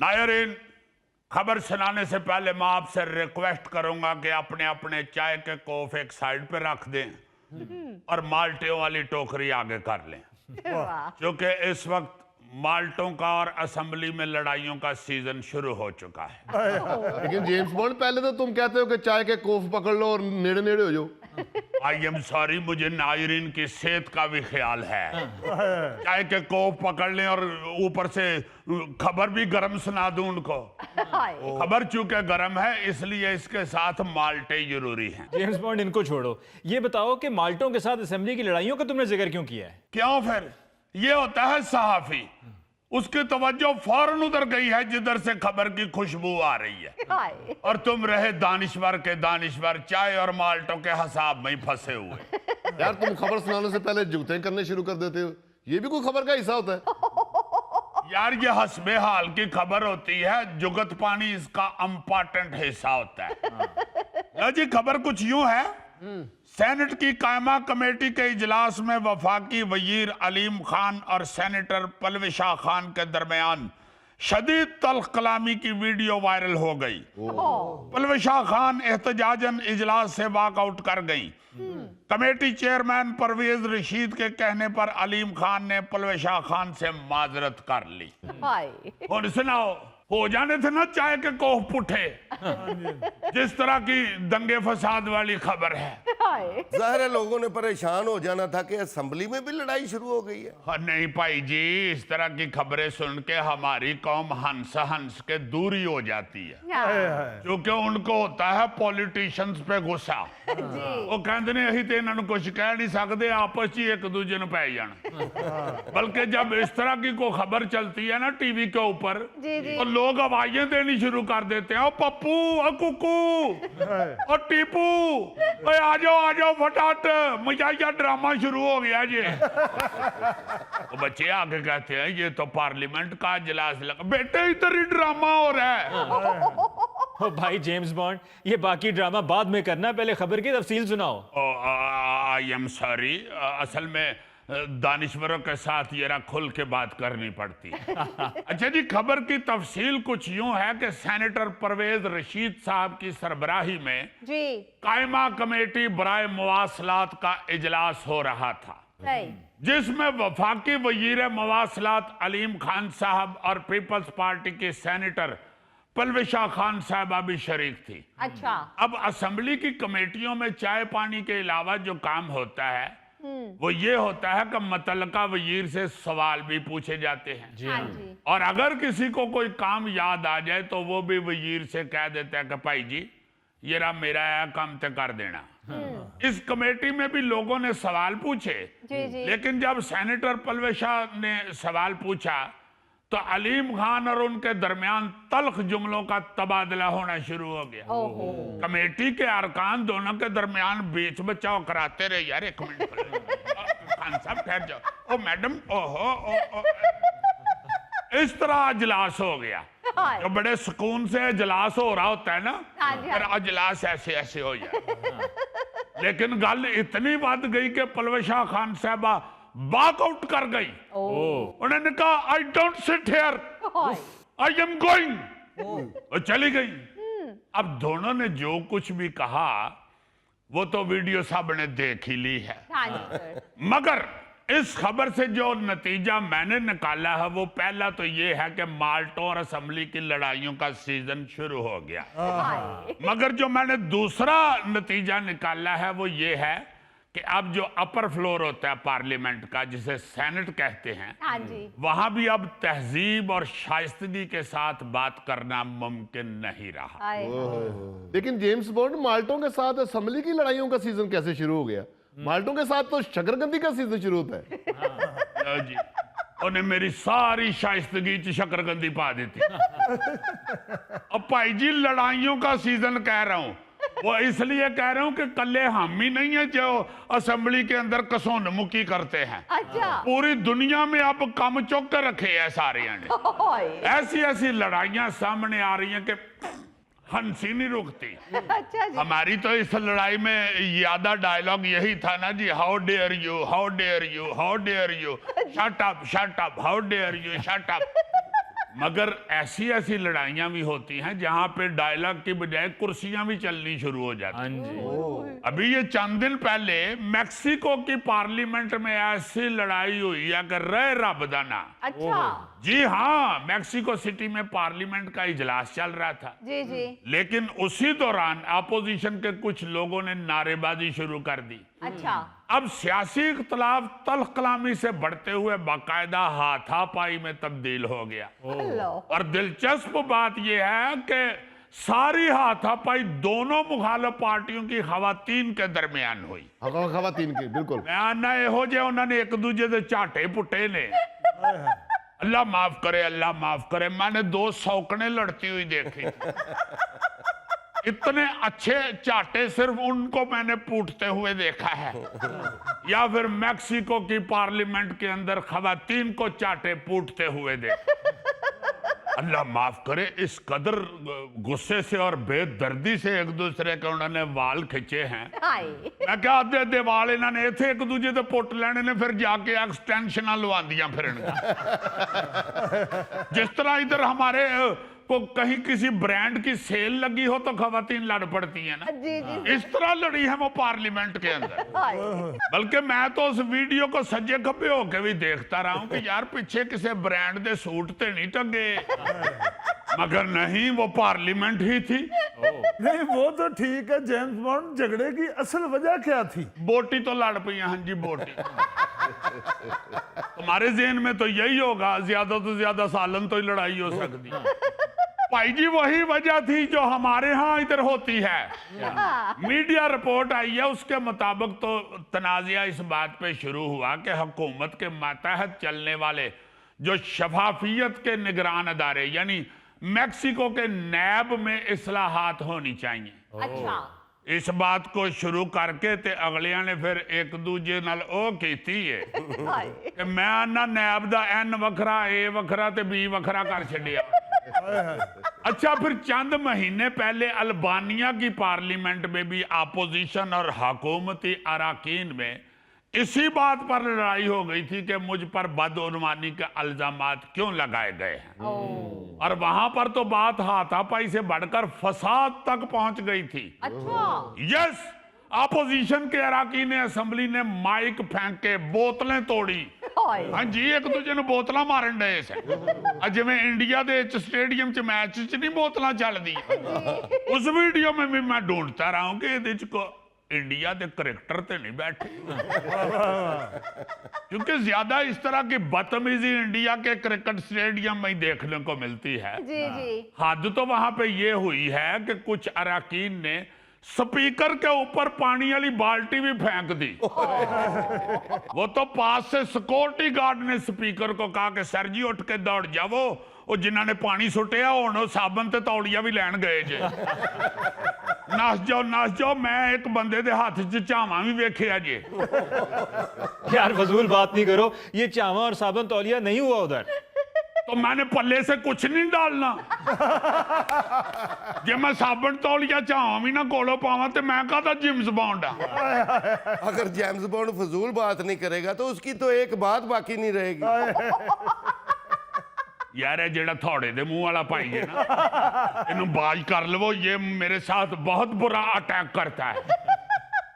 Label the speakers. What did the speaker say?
Speaker 1: नायरीन, खबर सुनाने से पहले मैं आपसे रिक्वेस्ट करूंगा कि अपने अपने चाय के कोफ एक साइड पे रख दें और माल्टियों वाली टोकरी आगे कर लें, क्योंकि इस वक्त माल्टों का और असेंबली में लड़ाइयों का सीजन शुरू हो चुका है।
Speaker 2: लेकिन जेम्स बॉन्ड, पहले तो तुम कहते हो कि चाय के कोफ पकड़ लो और नेड़े नेड़े हो जाओ।
Speaker 1: आई एम सॉरी, मुझे नायरीन की सेहत का भी ख्याल है। चाय के कोफ पकड़ लें और ऊपर से खबर भी गर्म सुना दूं उनको। खबर चूंकि गर्म है इसलिए इसके साथ माल्टे जरूरी हैं।
Speaker 3: जेम्स बॉन्ड, इनको छोड़ो, ये बताओ कि माल्टों के साथ असेंबली की लड़ाइयों का तुमने जिक्र क्यों किया है?
Speaker 1: क्यों फिर? ये होता है सहाफी, उसकी तवज्जो फौरन उधर गई है जिधर से खबर की खुशबू आ रही है, और तुम रहे दानिश्वर के दानिश्वर चाय और माल्टों के हिसाब में ही फंसे हुए।
Speaker 2: यार, तुम खबर सुनाने से पहले जुगते करने शुरू कर देते हो, ये भी कोई खबर का हिस्सा होता है?
Speaker 1: यार, ये हस्बे हाल की खबर होती है, जुगत पानी इसका इम्पोर्टेंट हिस्सा होता है। जी, खबर कुछ यूं है, सेनेट की कायमा कमेटी के इजलास में वफाकी वजीर अलीम खान और सेनेटर पलविशा खान के दरमियान शदीद तल्ख कलामी की वीडियो वायरल हो गई। पलविशा खान एहतजाजन इजलास से वॉकआउट कर गई। कमेटी चेयरमैन परवेज रशीद के कहने पर अलीम खान ने पलविशा खान से माजरत कर ली। और सुनाओ, हो जाने थे ना चाय के कोह पुठे, जिस तरह की दंगे फसाद वाली खबर है।
Speaker 4: जाहिर है लोगों ने परेशान हो जाना था कि असेंबली में भी लड़ाई शुरू हो गई है।
Speaker 1: हाँ, नहीं भाई जी, इस तरह की खबरें सुन के हमारी कौम हंस हंस के दूरी हो जाती है, क्योंकि उनको होता है पॉलिटिशियंस पे गुस्सा। वो कहते ने अही तो इन्होंने कुछ कह नहीं सकते, आपस ही एक दूजे ने पै जाना। बल्कि जब इस तरह की कोई खबर चलती है ना टीवी के ऊपर, तो लोग आवाजें देनी शुरू कर देते हैं, ओ पप्पू, ओ कुकू, ओ टीपू, ओए आ जाओ फटाफट, मजाया ड्रामा शुरू हो गया जी। तो बच्चे आगे कहते हैं ये तो पार्लियामेंट का इजलास लगा, बेटे इधर ही ड्रामा हो रहा है।
Speaker 3: ओ भाई जेम्स बॉन्ड, ये बाकी ड्रामा बाद में करना, पहले खबर की तफसील सुनाओ।
Speaker 1: आई एम सॉरी, असल में दानिश्वरों के साथ ये खुल के बात करनी पड़ती है। अच्छा जी, खबर की तफसील कुछ यूं है कि सेनेटर परवेज रशीद साहब की सरबराही में कायमा कमेटी बराए मवासलात का इजलास हो रहा था, जिसमें वफाकी वजीर मवासलात अलीम खान साहब और पीपल्स पार्टी की सेनेटर पलविशा खान साहबा भी शरीक थी।
Speaker 5: अच्छा।
Speaker 1: अब असेंबली की कमेटियों में चाय पानी के अलावा जो काम होता है वो ये होता है कि मुतल्लिका वजीर से सवाल भी पूछे जाते हैं।
Speaker 5: हाँ जी।
Speaker 1: और अगर किसी को कोई काम याद आ जाए तो वो भी वजीर से कह देता है कि भाई जी ये रहा मेरा है, काम तय कर देना। इस कमेटी में भी लोगों ने सवाल पूछे, लेकिन जब सेनेटर पलविशा ने सवाल पूछा तो अलीम खान और उनके दरमियान तल्ख जुमलों का तबादला होना शुरू हो गया। कमेटी के अरकान दोनों के दरमियान बीच बचाव कराते रहे। यार, एक मिनट खान साहब ठहर जाओ, ओ मैडम, ओहो, इस तरह इजलास हो गया। जो बड़े सुकून से इजलास हो रहा होता है ना, फिर इजलास ऐसे ऐसे हो जाए। लेकिन गल इतनी बढ़ गई कि पलविशा खान साहबा वॉकआउट कर गई। उन्होंने कहा I don't sit here, I am going, और चली गई। अब दोनों ने जो कुछ भी कहा वो तो वीडियो सब ने देख ही ली है, मगर इस खबर से जो नतीजा मैंने निकाला है वो पहला तो ये है कि माल्टों और असेंबली की लड़ाइयों का सीजन शुरू हो गया। मगर जो मैंने दूसरा नतीजा निकाला है वो ये है कि अब जो अपर फ्लोर होता है पार्लियामेंट का, जिसे सेनेट कहते हैं, वहां भी अब तहजीब और शाइस्तगी के साथ बात करना मुमकिन नहीं रहा।
Speaker 2: लेकिन जेम्स बॉन्ड, माल्टों के साथ असेंबली की लड़ाइयों का सीजन कैसे शुरू हो गया? माल्टों के साथ तो शकरकंदी का सीजन शुरू होता है।
Speaker 1: जी, उन्हें मेरी सारी शाइस्तगी च शकरकंदी पा दी थी। अब भाई जी, लड़ाइयों का सीजन कह रहा हूं, वो इसलिए कह रहा हूं कि कल्ले हम ही नहीं है जो असेंबली के अंदर कसोन मुक्की करते हैं।
Speaker 5: अच्छा। पूरी
Speaker 1: दुनिया में अब कम चौक के रखे हैं सारे ने। ऐसी ऐसी लड़ाइयां सामने आ रही हैं कि हंसी नहीं रुकती।
Speaker 5: अच्छा जी।
Speaker 1: हमारी तो इस लड़ाई में यादा डायलॉग यही था ना जी, how dare you, how dare you, how dare you, shut up, how dare you, shut up. मगर ऐसी ऐसी लड़ाइयां भी होती हैं जहां पे डायलॉग की बजाय कुर्सियां भी चलनी शुरू हो जाती
Speaker 3: हाँ
Speaker 1: हैं।
Speaker 3: जी।
Speaker 1: अभी ये चंद दिन पहले मैक्सिको की पार्लियामेंट में ऐसी लड़ाई हुई है कि रहे रब दा ना।
Speaker 5: अच्छा।
Speaker 1: जी हाँ, मैक्सिको सिटी में पार्लियामेंट का इजलास चल रहा था,
Speaker 5: जी जी।
Speaker 1: लेकिन उसी दौरान अपोजिशन के कुछ लोगों ने नारेबाजी शुरू कर दी।
Speaker 5: अच्छा।
Speaker 1: अब सियासी इख्तलाफ तल्ख कलामी से बढ़ते हुए बाकायदा हाथापाई में तब्दील हो गया।
Speaker 5: हेलो।
Speaker 1: और दिलचस्प बात यह है कि सारी हाथापाई दोनों मुखालिफ पार्टियों की खवातीन के दरमियान हुई।
Speaker 2: खवातीन की बिल्कुल
Speaker 1: मैं आना यहो जे उन्होंने एक दूजे के झाटे पुटे ने। अल्लाह माफ करे, अल्लाह माफ करे, मैंने 2 सौकने लड़ती हुई देखी। इतने अच्छे चाटे सिर्फ उनको मैंने पूटते हुए देखा है, या फिर मैक्सिको की पार्लियामेंट के अंदर खवातीन को चाटे पूटते हुए देखा। अल्लाह माफ करे, इस कदर गुस्से से और बेदर्दी से एक दूसरे के उन्होंने वाल खिंचे हैं।
Speaker 5: हाय।
Speaker 1: मैं क्या आधे वाल इन्होंने इथे एक दूजे ते पुट लेने ने, फिर जाके एक्सटेंशन लवांदियां फिरन। जिस तरह इधर हमारे को कहीं किसी ब्रांड की सेल लगी हो तो खवातीन लड़ पड़ती है ना,
Speaker 5: जी जी।
Speaker 1: इस तरह लड़ी है वो पार्लियामेंट के अंदर।
Speaker 5: हाय।
Speaker 1: बल्कि मैं तो उस वीडियो को सज्जे खब्बे होके भी देखता रहा हूं कि यार पीछे किसी ब्रांड दे सूट ते नहीं टंगे, मगर नहीं, वो पार्लियामेंट ही थी।
Speaker 6: नहीं वो तो ठीक है, जेम्स बॉन्ड झगड़े की असल वजह क्या थी?
Speaker 1: बोटी तो लड़ पई। हाँ जी, बोटी। तुम्हारे जेहन में तो यही होगा, ज्यादा तो ज्यादा सालन तो ही लड़ाई हो सकती। भाई जी वही वजह थी जो हमारे यहाँ इधर होती है। मीडिया रिपोर्ट आई है, उसके मुताबिक तो तनाज़ा इस बात पे शुरू हुआ कि हुकूमत के मातहत चलने वाले जो शफाफियत के निगरान अदारे यानी मैक्सिको के नैब में इस्लाहात होनी चाहिए।
Speaker 5: अच्छा।
Speaker 1: इस बात को शुरू करके ते अगलिया ने फिर एक दूजे नाल ओ कीती है
Speaker 5: हाय।
Speaker 1: कि मैं आना नैब दा N वखरा, A वखरा ते B वखरा कर छड़िया। अच्छा, फिर चंद महीने पहले अल्बानिया की पार्लियामेंट में भी अपोजिशन और हुकूमती अरकान में इसी बात पर लड़ाई हो गई थी कि मुझ पर बदउनवानी के इल्जामात क्यों लगाए गए हैं। और वहां पर तो बात हाथापाई से बढ़कर फसाद तक पहुंच गई थी।
Speaker 5: अच्छा।
Speaker 1: यस, अपोजिशन के अरकान असेंबली ने माइक फेंके, बोतलें तोड़ी।
Speaker 5: हाय।
Speaker 1: हाँ जी, एक दूजे ने बोतला मारन डे से। जिवें इंडिया दे स्टेडियम च मैच च नहीं बोतला चलदी। उस वीडियो में भी मैं ढूंढता रहा हूं कि इहदे च को इंडिया के क्रिकेटर तो नहीं बैठे, क्योंकि ज्यादा इस तरह की बदतमीजी इंडिया के क्रिकेट स्टेडियम में ही देखने को मिलती है।
Speaker 5: जी जी।
Speaker 1: हद तो वहां पे ये हुई है कि कुछ अरकान ने स्पीकर के ऊपर पानी वाली बाल्टी भी फेंक दी। वो तो पास से सिक्योरिटी गार्ड ने स्पीकर को कहा कि सर जी उठ के दौड़ जाओ, वो जिन्हों ने पानी सुटिया हुण साबन ते तौलिया भी लैन गए जे। नस जाओ। मैं एक बंदे दे हाथ च झावा भी वेखिया जे।
Speaker 3: यार फजूल बात नहीं करो, ये चावा और साबन तौलिया नहीं हुआ उधर।
Speaker 1: तो मैंने पल्ले से कुछ नहीं डालना। जे मैं साबन तौलिया झावा भी ना कोलो पावा तो मैं कहता जेम्स बॉन्ड आ।
Speaker 4: अगर जेम्स बॉन्ड फजूल बात नहीं करेगा तो उसकी तो एक बात बाकी नहीं रहेगी।
Speaker 1: यार ये जेड़ा थोड़े दे मुंह वाला भाई है ना, इन्हों बाज कर लवो, ये मेरे साथ बहुत बुरा अटैक करता है।